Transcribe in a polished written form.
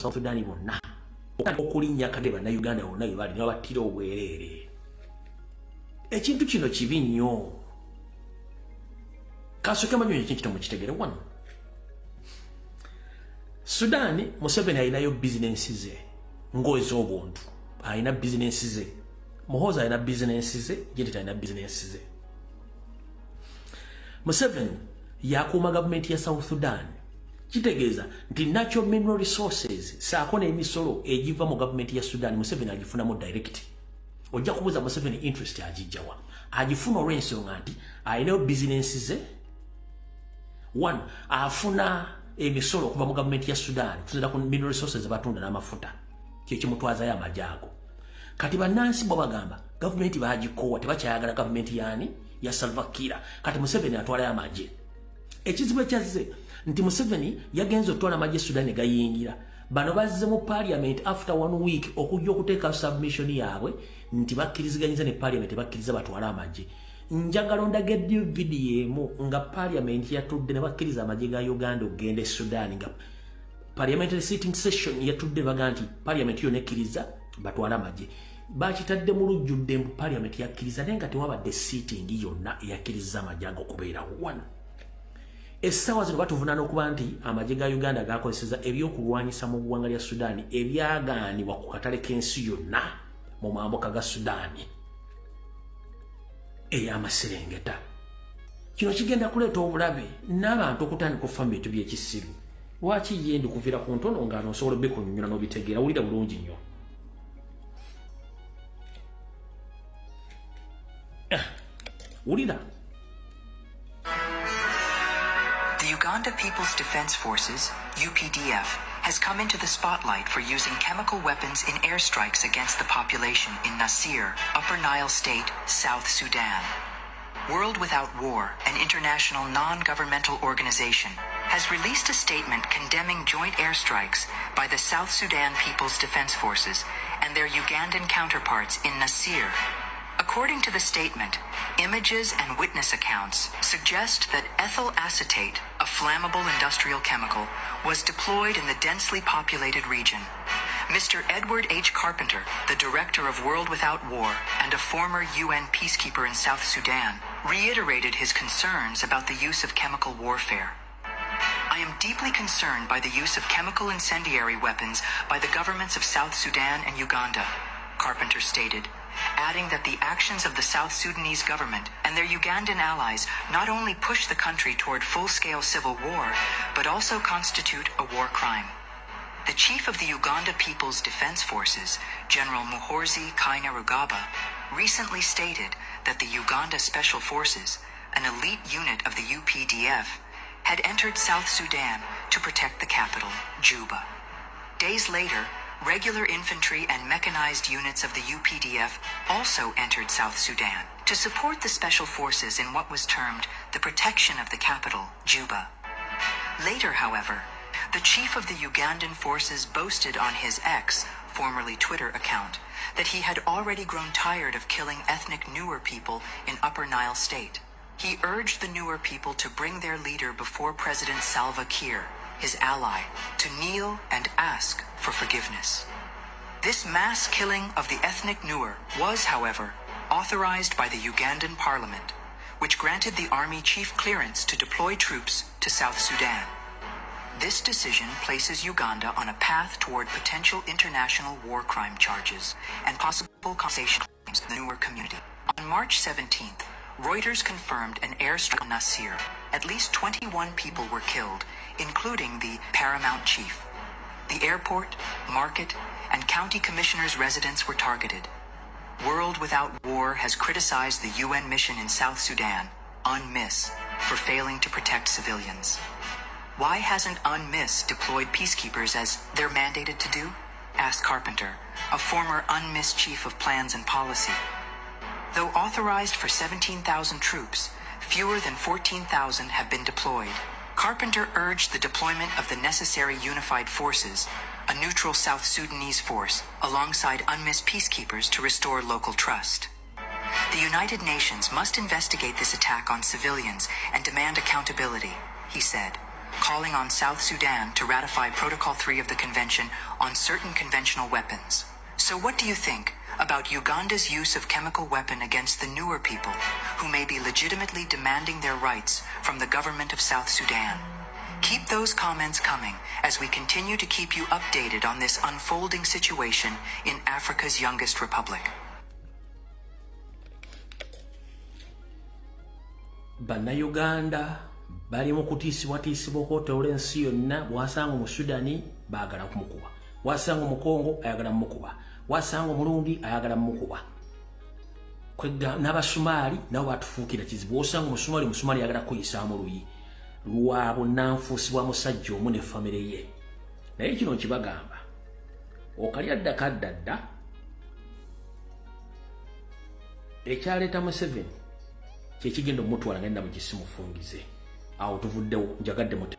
South Sudan bonna okulinnya kade Banayuganda bonna bali nabattira obwereere. Ekintu kino kibi nnyo. Kasooke manyonyi ekintu mukitegere wano. Sudan Museveni alinayo bizinensi ze ng'ez'obuntu. Alina bizinensi ze. Muhoozi alina bizinensi ze, Ngenda alina bizinensi ze. Museveni yakuuma gavumenti ya South Sudan. Kitegeeza nti natural mineral resources saako n'emisolo egiva mu gavumenti ya Sudan Museveni agifunamu direct. Ojja kubuuza Museveni interest agijjawa. Agifuna olw'ensonga nti alinayo bizinensi ze. One, afuna emisolo okuva mu gavumenti ya Sudan kusinziira ku mineral resources batunda n'amafuta. Kye kimutwazayo Amajjego. Kati bannansi bo bagamba gavumenti baagikoowa tebakyayagala gavumenti yaani ya Salva Kiir. Kati Museveni atwalayo amagye. Ekizibu ekyazze nti Museveni yagenze otwala amagye Sudan gayingira. Bano bazze mu parliament after 1 week okujja okuteeka submission yaabwe nti bakkiriziganyiza ne parliament bakkiriza batwala amagye. Njagala ondagedde video emu nga parliament yatudde ne bakkiriza amagye ga Uganda okugenda e Sudan nga parliamentary sitting session yatudde baga nti parliament yo nekkiriza batwala amagye. Bakitadde mu lujjudde mu parliament yakkiriza naye nga tewabadde sitting yonna eyakkiriza amagye okubeera one. Essaawa zino batuvunaana okuba nti amagye ga Uganda gakozeseza ebyokulwanyisa mu ggwanga lya Sudan ebyagaanibwa ku katale k'ensi yonna mu mambuka ga Sudan ey'amaserengeta. Kino kigenda kuleeta obulabe n'abantu okutandika okufa mu bintu by'ekisiru. Lwaki ye ndi kuviira ku ntono nga osobola obbikunnyonnyola n'obitegeera wulira bulungi nnyo. Wulira. The Uganda People's Defense Forces, UPDF, has come into the spotlight for using chemical weapons in airstrikes against the population in Nasir, Upper Nile State, South Sudan. World Without War, an international non-governmental organization, has released a statement condemning joint airstrikes by the South Sudan People's Defense Forces and their Ugandan counterparts in Nasir. According to the statement, images and witness accounts suggest that ethyl acetate, a flammable industrial chemical, was deployed in the densely populated region. Mr. Edward H. Carpenter, the director of World Without War and a former UN peacekeeper in South Sudan, reiterated his concerns about the use of chemical warfare. I am deeply concerned by the use of chemical incendiary weapons by the governments of South Sudan and Uganda, Carpenter stated, adding that the actions of the South Sudanese government and their Ugandan allies not only push the country toward full-scale civil war, but also constitute a war crime. The chief of the Uganda People's Defense Forces, General Muhoozi Kainerugaba, recently stated that the Uganda Special Forces, an elite unit of the UPDF, had entered South Sudan to protect the capital, Juba. Days later, regular infantry and mechanized units of the UPDF also entered South Sudan to support the special forces in what was termed the protection of the capital, Juba. Later, however, the chief of the Ugandan forces boasted on his X, formerly Twitter account, that he had already grown tired of killing ethnic Nuer people in Upper Nile State. He urged the Nuer people to bring their leader before President Salva Kiir, his ally, to kneel and ask for forgiveness. This mass killing of the ethnic Nuer was, however, authorized by the Ugandan parliament, which granted the army chief clearance to deploy troops to South Sudan. This decision places Uganda on a path toward potential international war crime charges and possible compensation claims in the Nuer community. On March 17th, Reuters confirmed an airstrike on Nasir. At least 21 people were killed, including the paramount chief. The airport, market, and county commissioners' residence were targeted. World Without War has criticized the UN mission in South Sudan, UNMISS, for failing to protect civilians. Why hasn't UNMISS deployed peacekeepers as they're mandated to do? Asked Carpenter, a former UNMISS chief of plans and policy. Though authorized for 17,000 troops, fewer than 14,000 have been deployed. Carpenter urged the deployment of the necessary unified forces, a neutral South Sudanese force, alongside UNMISS peacekeepers to restore local trust. The United Nations must investigate this attack on civilians and demand accountability, he said. calling on South Sudan to ratify Protocol 3 of the Convention on certain conventional weapons. So what do you think about Uganda's use of chemical weapon against the newer people who may be legitimately demanding their rights from the government of South Sudan? Keep those comments coming as we continue to keep you updated on this unfolding situation in Africa's youngest republic. Banayuganda bali mu kutiisibwatiisibwa okwotoola ensi yonna. Bwasanga mu Sudani baagala kumukuba, wasanga mu Kongo ayagala mumukuba, wasanga Murundi ayagala mumukuba. N'Abasumaali nabo batufuukira kizibu. Osanga Omusumaali ayagala kuyisaamu luyi lwa bunnanfuusi musajja omu ne famire ye. Naye kino nkibagamba, okalya ddaka ddadda ekyaleeta Museveni kyekigenda omutwala ngenda mu kisimufungize. Awo tuvuddewo njagadde muti